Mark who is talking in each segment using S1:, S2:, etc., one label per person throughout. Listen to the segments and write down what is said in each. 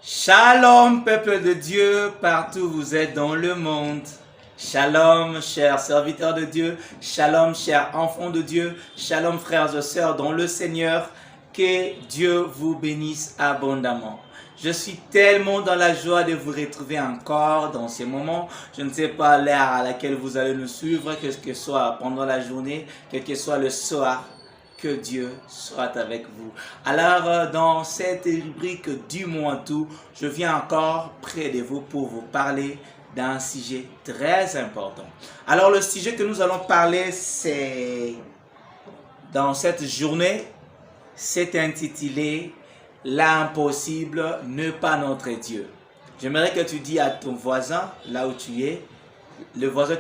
S1: Shalom, peuple de Dieu, partout où vous êtes dans le monde. Shalom, chers serviteurs de Dieu. Shalom, chers enfants de Dieu. Shalom, frères et sœurs dans le Seigneur. Que Dieu vous bénisse abondamment. Je suis tellement dans la joie de vous retrouver encore dans ces moments. Je ne sais pas l'heure à laquelle vous allez nous suivre, que ce soit pendant la journée, quel que soit le soir. Que Dieu soit avec vous. Alors, dans cette rubrique du mois d'août, je viens encore près de vous pour vous parler d'un sujet très important. Alors, le sujet que nous allons parler, c'est dans cette journée, c'est intitulé « L'impossible n'est pas notre Dieu ». J'aimerais que tu dis à ton voisin, là où tu es, le voisin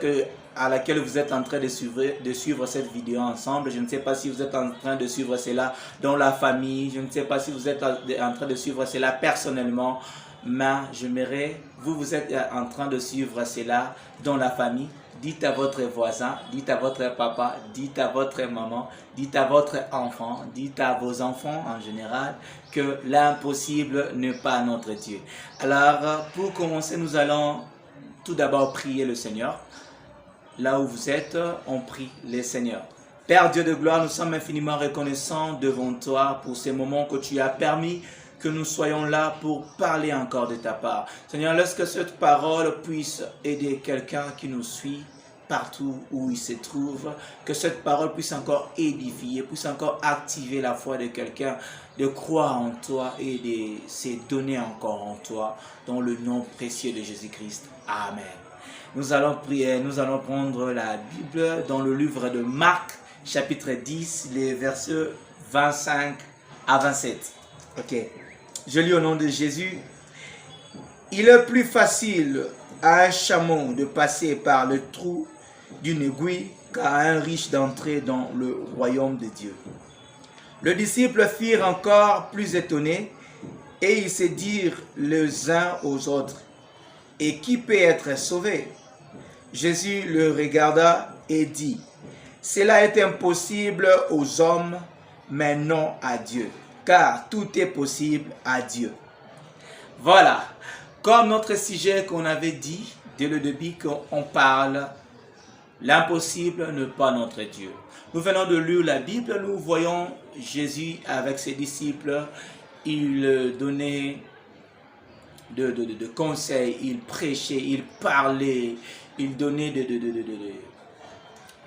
S1: à laquelle vous êtes en train de suivre cette vidéo ensemble. Je ne sais pas si vous êtes en train de suivre cela dans la famille. Je ne sais pas si vous êtes en train de suivre cela personnellement. Mais j'aimerais, vous êtes en train de suivre cela dans la famille. Dites à votre voisin, dites à votre papa, dites à votre maman, dites à votre enfant, dites à vos enfants en général que l'impossible n'est pas notre Dieu. Alors, pour commencer, nous allons tout d'abord prier le Seigneur. Là où vous êtes, on prie le Seigneur. Père Dieu de gloire, nous sommes infiniment reconnaissants devant toi pour ces moments que tu as permis que nous soyons là pour parler encore de ta part. Seigneur, laisse que cette parole puisse aider quelqu'un qui nous suit partout où il se trouve, que cette parole puisse encore édifier, puisse encore activer la foi de quelqu'un, de croire en toi et de se donner encore en toi, dans le nom précieux de Jésus-Christ. Amen. Nous allons prier, nous allons prendre la Bible dans le livre de Marc, chapitre 10, les versets 25 à 27. Ok, je lis au nom de Jésus. Il est plus facile à un chameau de passer par le trou d'une aiguille qu'à un riche d'entrer dans le royaume de Dieu. Les disciples furent encore plus étonnés et ils se dirent les uns aux autres: et qui peut être sauvé? Jésus le regarda et dit: cela est impossible aux hommes, mais non à Dieu, car tout est possible à Dieu. Voilà, comme notre sujet qu'on avait dit dès le début, qu'on parle, l'impossible n'est pas notre Dieu. Nous venons de lire la Bible, nous voyons Jésus avec ses disciples, il donnait de conseils, il prêchait, il parlait, il donnait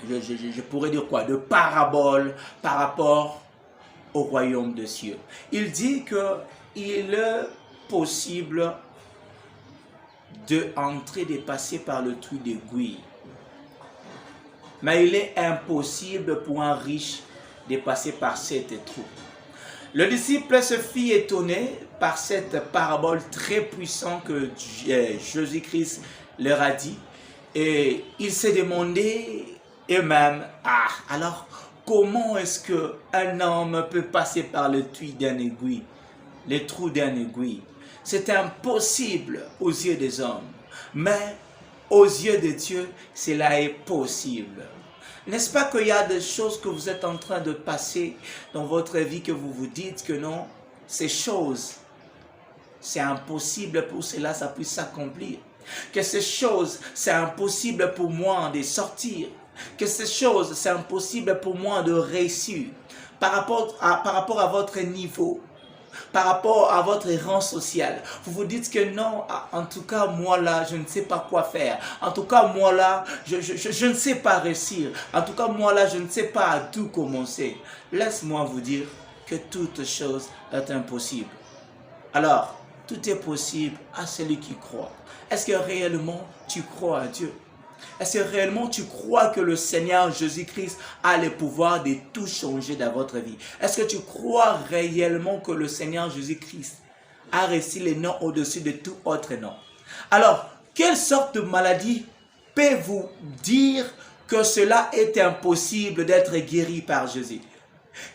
S1: je pourrais dire quoi, de paraboles par rapport au royaume des cieux. Il dit qu'il est possible d'entrer, de passer par le trou d'aiguille. Mais il est impossible pour un riche de passer par cet trou. Le disciple se fit étonner par cette parabole très puissante que Jésus-Christ leur a dit. Et il s'est demandé eux-mêmes, alors comment est-ce qu'un homme peut passer par le trou d'un aiguille, le trou d'un aiguille? C'est impossible aux yeux des hommes, mais aux yeux de Dieu, cela est possible. N'est-ce pas qu'il y a des choses que vous êtes en train de passer dans votre vie que vous vous dites que non, ces choses, c'est impossible pour cela, ça puisse s'accomplir. Que ces choses, c'est impossible pour moi de sortir. Que ces choses, c'est impossible pour moi de réussir. Par rapport à votre niveau, par rapport à votre rang social, vous vous dites que non, en tout cas moi là, je ne sais pas quoi faire. En tout cas moi là, je ne sais pas réussir. En tout cas moi là, je ne sais pas d'où commencer. Laisse-moi vous dire que toute chose est impossible. Alors, tout est possible à celui qui croit. Est-ce que réellement tu crois à Dieu? Est-ce que réellement tu crois que le Seigneur Jésus-Christ a le pouvoir de tout changer dans votre vie? Est-ce que tu crois réellement que le Seigneur Jésus-Christ a reçu le nom au-dessus de tout autre nom? Alors, quelle sorte de maladie peut vous dire que cela est impossible d'être guéri par Jésus?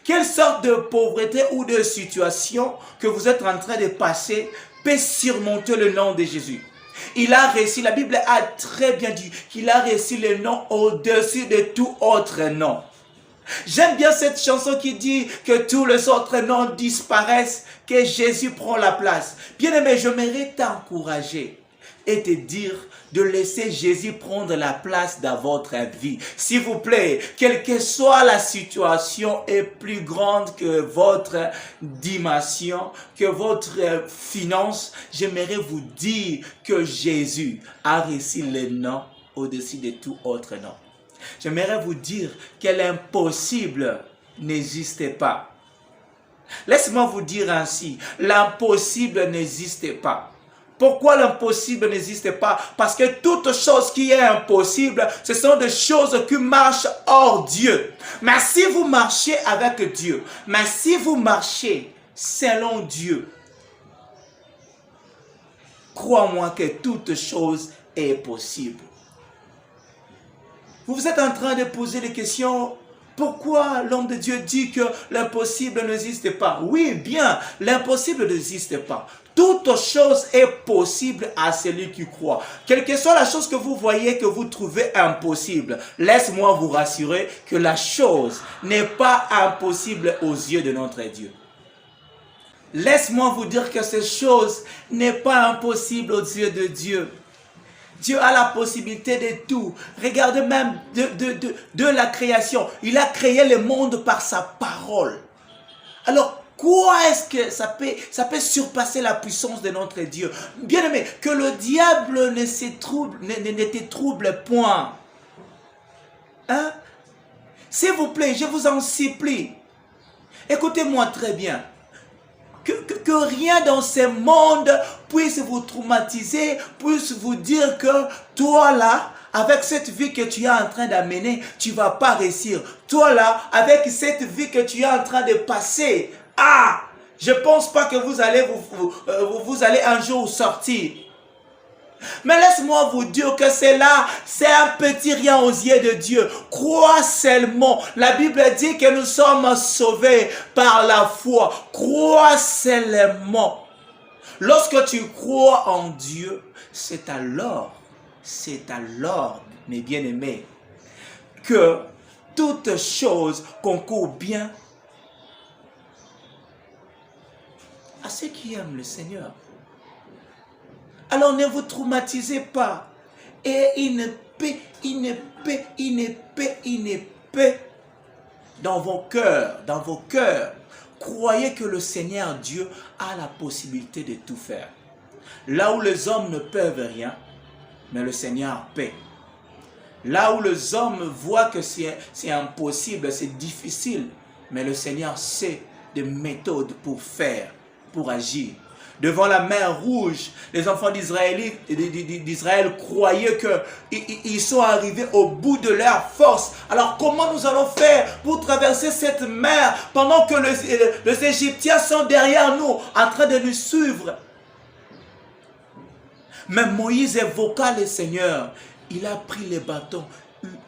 S1: Quelle sorte de pauvreté ou de situation que vous êtes en train de passer peut surmonter le nom de Jésus? Il a reçu, la Bible a très bien dit qu'il a reçu le nom au-dessus de tout autre nom. J'aime bien cette chanson qui dit que tous les autres noms disparaissent, que Jésus prend la place. Bien-aimé, j'aimerais t'encourager et te dire de laisser Jésus prendre la place dans votre vie. S'il vous plaît, quelle que soit la situation est plus grande que votre dimension, que votre finance, j'aimerais vous dire que Jésus a reçu le nom au-dessus de tout autre nom. J'aimerais vous dire que l'impossible n'existe pas. Laisse-moi vous dire ainsi, l'impossible n'existe pas. Pourquoi l'impossible n'existe pas? Parce que toute chose qui est impossible, ce sont des choses qui marchent hors Dieu. Mais si vous marchez avec Dieu, mais si vous marchez selon Dieu, crois-moi que toute chose est possible. Vous êtes en train de poser des questions. Pourquoi l'homme de Dieu dit que l'impossible n'existe pas? Oui, bien, l'impossible n'existe pas. Toute chose est possible à celui qui croit. Quelle que soit la chose que vous voyez, que vous trouvez impossible, laisse-moi vous rassurer que la chose n'est pas impossible aux yeux de notre Dieu. Laisse-moi vous dire que cette chose n'est pas impossible aux yeux de Dieu. Dieu a la possibilité de tout. Regardez même de la création. Il a créé le monde par sa parole. Alors, quoi est-ce que ça peut surpasser la puissance de notre Dieu? Bien-aimé, que le diable ne te trouble point. Hein? S'il vous plaît, je vous en supplie. Écoutez-moi très bien. Que rien dans ce monde puisse vous traumatiser, puisse vous dire que toi là, avec cette vie que tu es en train d'amener, tu ne vas pas réussir. Toi là, avec cette vie que tu es en train de passer, je ne pense pas que vous allez un jour sortir. Mais laisse-moi vous dire que c'est un petit rien aux yeux de Dieu. Crois seulement. La Bible dit que nous sommes sauvés par la foi. Crois seulement. Lorsque tu crois en Dieu, c'est alors, mes bien-aimés, que toute chose concourt bien à ceux qui aiment le Seigneur. Alors ne vous traumatisez pas. Et une paix dans vos cœurs. Croyez que le Seigneur Dieu a la possibilité de tout faire. Là où les hommes ne peuvent rien, mais le Seigneur peut. Là où les hommes voient que c'est impossible, c'est difficile, mais le Seigneur sait des méthodes pour faire, pour agir. Devant la mer Rouge, les enfants d'Israël croyaient qu'ils sont arrivés au bout de leur force. Alors comment nous allons faire pour traverser cette mer pendant que les Égyptiens sont derrière nous, en train de nous suivre? Mais Moïse évoqua le Seigneur. Il a pris les bâtons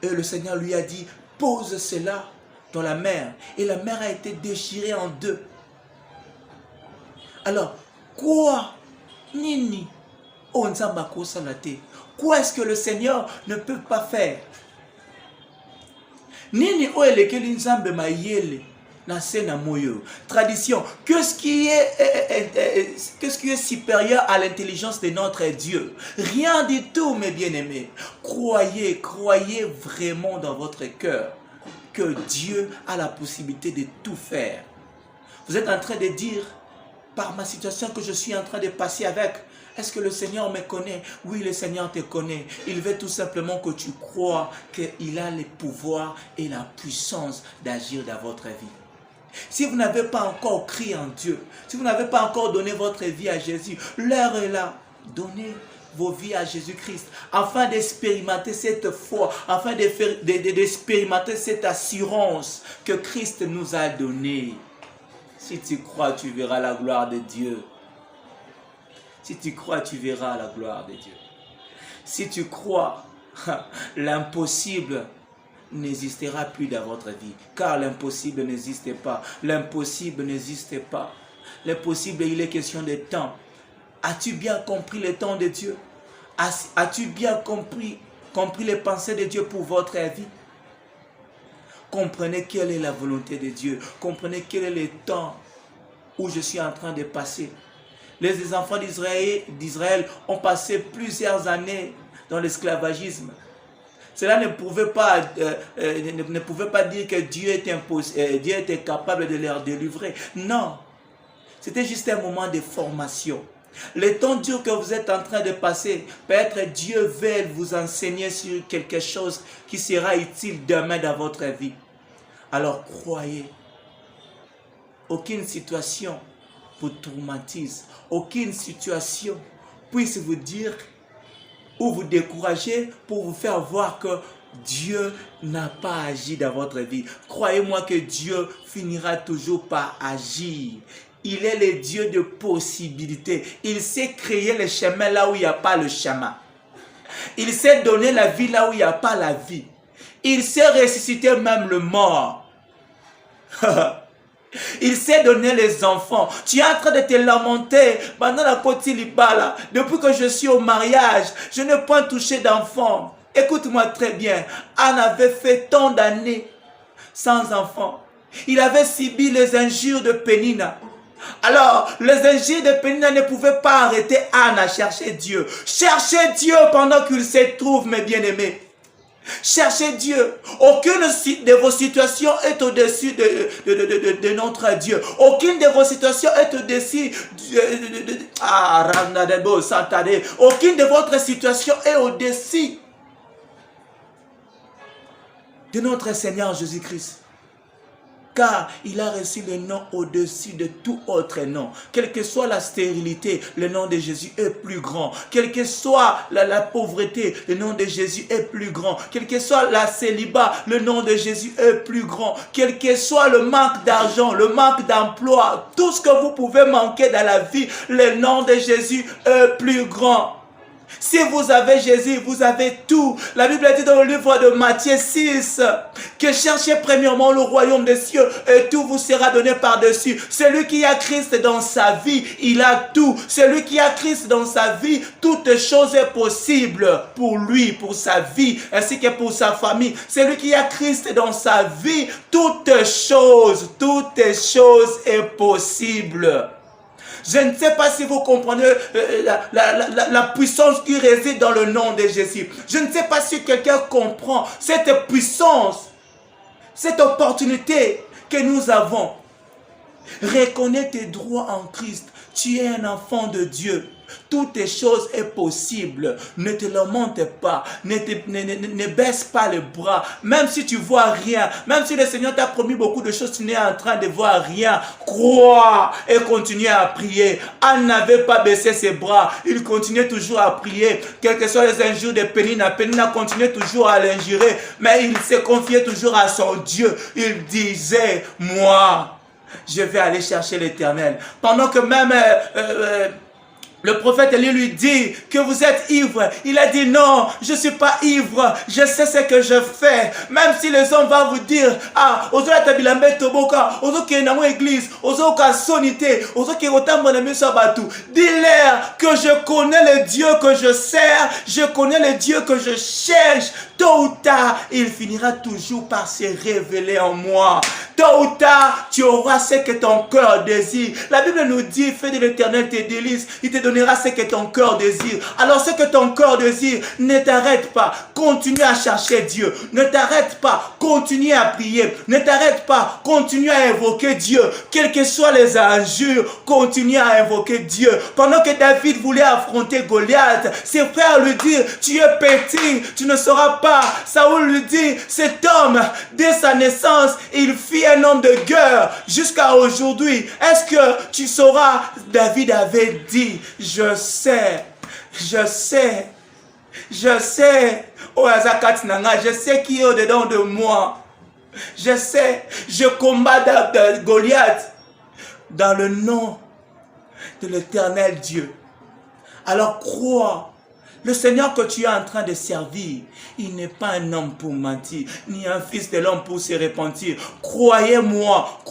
S1: et le Seigneur lui a dit, pose cela dans la mer. Et la mer a été déchirée en deux. Alors, quoi nini onzambako salate? Quoi est-ce que le Seigneur ne peut pas faire? Nini oelekeli nzambe mayele na sena moyo. Tradition. Qu'est-ce qui est supérieur à l'intelligence de notre Dieu? Rien du tout, mes bien-aimés. Croyez vraiment dans votre cœur que Dieu a la possibilité de tout faire. Vous êtes en train de dire, par ma situation que je suis en train de passer avec, est-ce que le Seigneur me connaît? Oui, le Seigneur te connaît. Il veut tout simplement que tu crois qu'il a le pouvoir et la puissance d'agir dans votre vie. Si vous n'avez pas encore crié en Dieu, si vous n'avez pas encore donné votre vie à Jésus, l'heure est là. Donnez vos vies à Jésus-Christ afin d'expérimenter cette foi, afin d'expérimenter cette assurance que Christ nous a donnée. Si tu crois, tu verras la gloire de Dieu. Si tu crois, tu verras la gloire de Dieu. Si tu crois, l'impossible n'existera plus dans votre vie. Car l'impossible n'existe pas. L'impossible n'existe pas. L'impossible, il est question de temps. As-tu bien compris le temps de Dieu? As-tu bien compris les pensées de Dieu pour votre vie? Comprenez quelle est la volonté de Dieu. Comprenez quel est le temps où je suis en train de passer. Les enfants d'Israël ont passé plusieurs années dans l'esclavagisme. Cela ne pouvait pas dire que Dieu était capable de leur délivrer. Non, c'était juste un moment de formation. Le temps dur que vous êtes en train de passer, peut-être Dieu veut vous enseigner sur quelque chose qui sera utile demain dans votre vie. Alors croyez, aucune situation vous traumatise, aucune situation puisse vous dire ou vous décourager pour vous faire voir que Dieu n'a pas agi dans votre vie. Croyez-moi que Dieu finira toujours par agir. Il est le Dieu de possibilités. Il sait créer le chemin là où il n'y a pas le chemin. Il sait donner la vie là où il n'y a pas la vie. Il sait ressusciter même le mort. Il sait donner les enfants. Tu es en train de te lamenter pendant la côte Libala. Depuis que je suis au mariage, je n'ai pas touché d'enfant. Écoute-moi très bien. Anne avait fait tant d'années sans enfant. Il avait subi les injures de Pénina. Alors, les injures de Pénina ne pouvaient pas arrêter Anne à chercher Dieu. Cherchez Dieu pendant qu'il se trouve, mes bien-aimés. Cherchez Dieu. Aucune de vos situations est au-dessus de notre Dieu. Aucune de vos situations est au-dessus aucune de votre situation est au-dessus de notre Seigneur Jésus-Christ. Car il a reçu le nom au-dessus de tout autre nom. Quelle que soit la stérilité, le nom de Jésus est plus grand. Quelle que soit la pauvreté, le nom de Jésus est plus grand. Quel que soit la célibat, le nom de Jésus est plus grand. Quel que soit le manque d'argent, le manque d'emploi, tout ce que vous pouvez manquer dans la vie, le nom de Jésus est plus grand. Si vous avez Jésus, vous avez tout. La Bible dit dans le livre de Matthieu 6 que cherchez premièrement le royaume des cieux et tout vous sera donné par-dessus. Celui qui a Christ dans sa vie, il a tout. Celui qui a Christ dans sa vie, toute chose est possible pour lui, pour sa vie, ainsi que pour sa famille. Celui qui a Christ dans sa vie, toute chose est possible. Je ne sais pas si vous comprenez la puissance qui réside dans le nom de Jésus. Je ne sais pas si quelqu'un comprend cette puissance, cette opportunité que nous avons. Reconnais tes droits en Christ. Tu es un enfant de Dieu. Toutes choses est possible. Ne te lamente pas. Ne baisse pas les bras. Même si tu vois rien. Même si le Seigneur t'a promis beaucoup de choses, tu n'es en train de voir rien. Crois et continue à prier. Anne n'avait pas baissé ses bras. Il continuait toujours à prier. Quelles que soient les injures de Pénina, Pénina continuait toujours à l'injurer. Mais il se confiait toujours à son Dieu. Il disait, moi, je vais aller chercher l'Éternel. Pendant que même le prophète lui dit que vous êtes ivre. Il a dit non, je ne suis pas ivre. Je sais ce que je fais. Même si les hommes vont vous dire, ah, ozola tabilambe toboka, ozo ki na mo église, ozo ka sonité, ozo ki rotambo na miso batu. Dis-leur que je connais le Dieu que je sers, je connais le Dieu que je cherche. Tôt ou tard, il finira toujours par se révéler en moi. Tôt ou tard, tu auras ce que ton cœur désire. La Bible nous dit, fais de l'Éternel tes délices. Il te donnera ce que ton cœur désire. Alors ce que ton cœur désire, ne t'arrête pas. Continue à chercher Dieu. Ne t'arrête pas. Continue à prier. Ne t'arrête pas. Continue à invoquer Dieu. Quelles que soient les injures, continue à invoquer Dieu. Pendant que David voulait affronter Goliath, ses frères lui disent, tu es petit, tu ne sauras pas. Saoul lui dit, cet homme, dès sa naissance, il fit un homme de guerre jusqu'à aujourd'hui. Est-ce que tu sauras? David avait dit, je sais. Oh, je sais qui est au-dedans de moi. Je sais, je combats Goliath dans le nom de l'Éternel Dieu. Alors crois. Le Seigneur que tu es en train de servir, il n'est pas un homme pour mentir, ni un fils de l'homme pour se repentir. Croyez-moi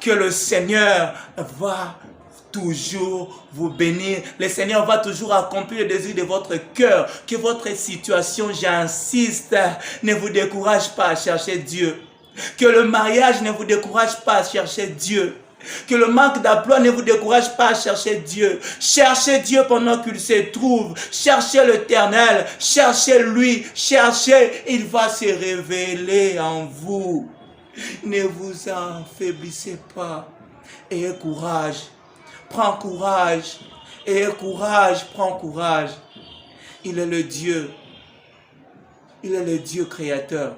S1: que le Seigneur va toujours vous bénir. Le Seigneur va toujours accomplir le désir de votre cœur. Que votre situation, j'insiste, ne vous décourage pas à chercher Dieu. Que le mariage ne vous décourage pas à chercher Dieu. Que le manque d'emploi ne vous décourage pas à chercher Dieu. Cherchez Dieu pendant qu'il se trouve. Cherchez l'Éternel. Cherchez lui. Cherchez. Il va se révéler en vous. Ne vous affaiblissez pas. Ayez courage. Prends courage. Ayez courage. Prends courage. Il est le Dieu. Il est le Dieu créateur.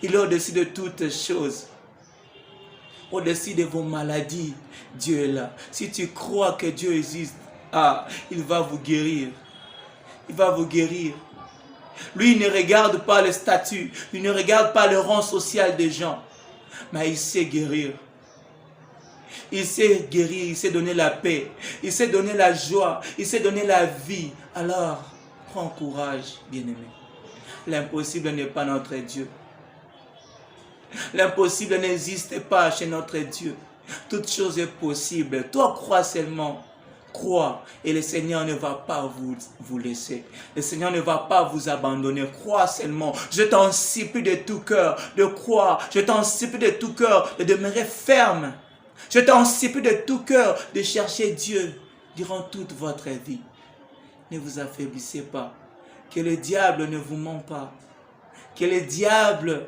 S1: Il est au-dessus de toutes choses. Au-dessus de vos maladies, Dieu est là. Si tu crois que Dieu existe, il va vous guérir. Il va vous guérir. Lui, il ne regarde pas le statut. Il ne regarde pas le rang social des gens. Mais il sait guérir. Il sait guérir. Il sait donner la paix. Il sait donner la joie. Il sait donner la vie. Alors, prends courage, bien-aimé. L'impossible n'est pas notre Dieu. L'impossible n'existe pas chez notre Dieu. Toute chose est possible. Toi, crois seulement. Crois. Et le Seigneur ne va pas vous laisser. Le Seigneur ne va pas vous abandonner. Crois seulement. Je t'en supplie de tout cœur de croire. Je t'en supplie de tout cœur de demeurer ferme. Je t'en supplie de tout cœur de chercher Dieu durant toute votre vie. Ne vous affaiblissez pas. Que le diable ne vous ment pas. Que le diable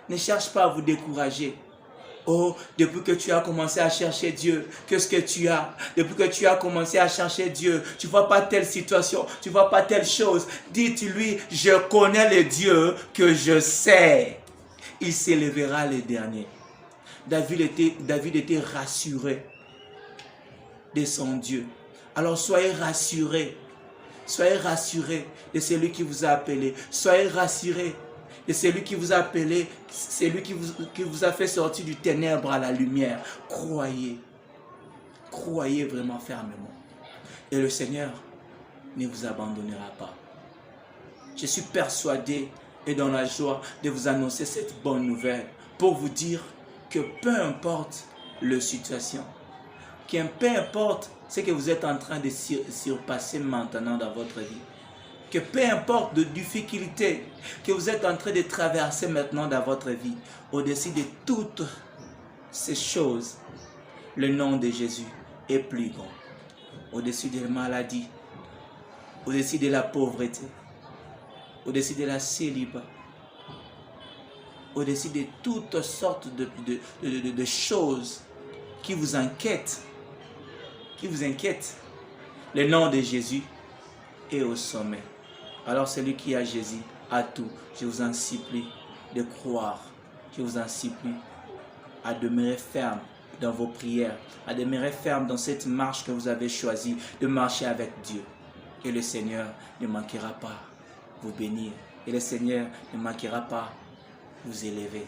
S1: ne cherche pas à vous décourager. Oh, depuis que tu as commencé à chercher Dieu, qu'est-ce que tu as? Depuis que tu as commencé à chercher Dieu, tu ne vois pas telle situation, tu ne vois pas telle chose. Dis-lui, je connais le Dieu que je sais. Il s'élèvera le dernier. David était rassuré de son Dieu. Alors soyez rassurés. Soyez rassurés de celui qui vous a appelé. Soyez rassurés de celui qui vous a appelé, celui qui vous a fait sortir du ténèbre à la lumière. Croyez. Croyez vraiment fermement. Et le Seigneur ne vous abandonnera pas. Je suis persuadé et dans la joie de vous annoncer cette bonne nouvelle pour vous dire que peu importe la situation, peu importe ce que vous êtes en train de surpasser maintenant dans votre vie, que peu importe de difficultés que vous êtes en train de traverser maintenant dans votre vie, au-dessus de toutes ces choses, le nom de Jésus est plus grand. Au-dessus des maladies, au-dessus de la pauvreté, au-dessus de la célibat, au-dessus de toutes sortes de choses qui vous inquiètent, le nom de Jésus est au sommet. Alors celui qui a Jésus a tout. Je vous en supplie de croire. Je vous en supplie à demeurer ferme dans vos prières, à demeurer ferme dans cette marche que vous avez choisie de marcher avec Dieu. Et le Seigneur ne manquera pas vous bénir. Et le Seigneur ne manquera pas vous élever.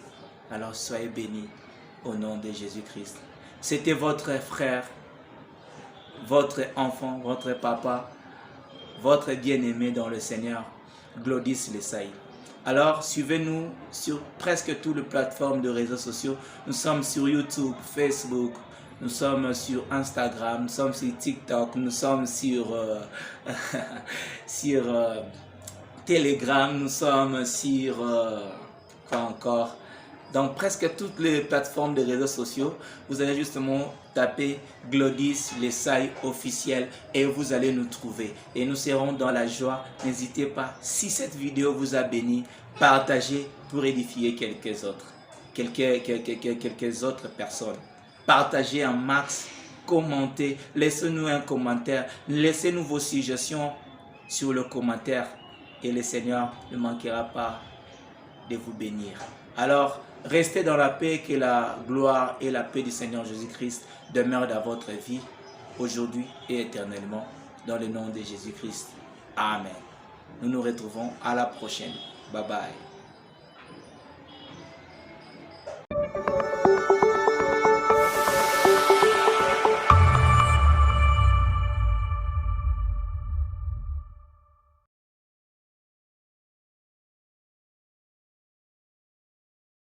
S1: Alors soyez bénis au nom de Jésus-Christ. C'était votre frère, votre enfant, votre papa, votre bien-aimé dans le Seigneur, Glodis Lesai. Alors, suivez-nous sur presque toutes les plateformes de réseaux sociaux. Nous sommes sur YouTube, Facebook, nous sommes sur Instagram, nous sommes sur TikTok, nous sommes sur, Telegram, nous sommes sur... quoi encore? Dans presque toutes les plateformes de réseaux sociaux, vous allez justement taper Glodis Lesai officiel et vous allez nous trouver. Et nous serons dans la joie. N'hésitez pas, si cette vidéo vous a béni, partagez pour édifier quelques autres personnes. Partagez en max, commentez, laissez-nous un commentaire, laissez-nous vos suggestions sur le commentaire et le Seigneur ne manquera pas de vous bénir. Alors, restez dans la paix, que la gloire et la paix du Seigneur Jésus-Christ demeurent dans votre vie, aujourd'hui et éternellement, dans le nom de Jésus-Christ. Amen. Nous nous retrouvons à la prochaine. Bye bye.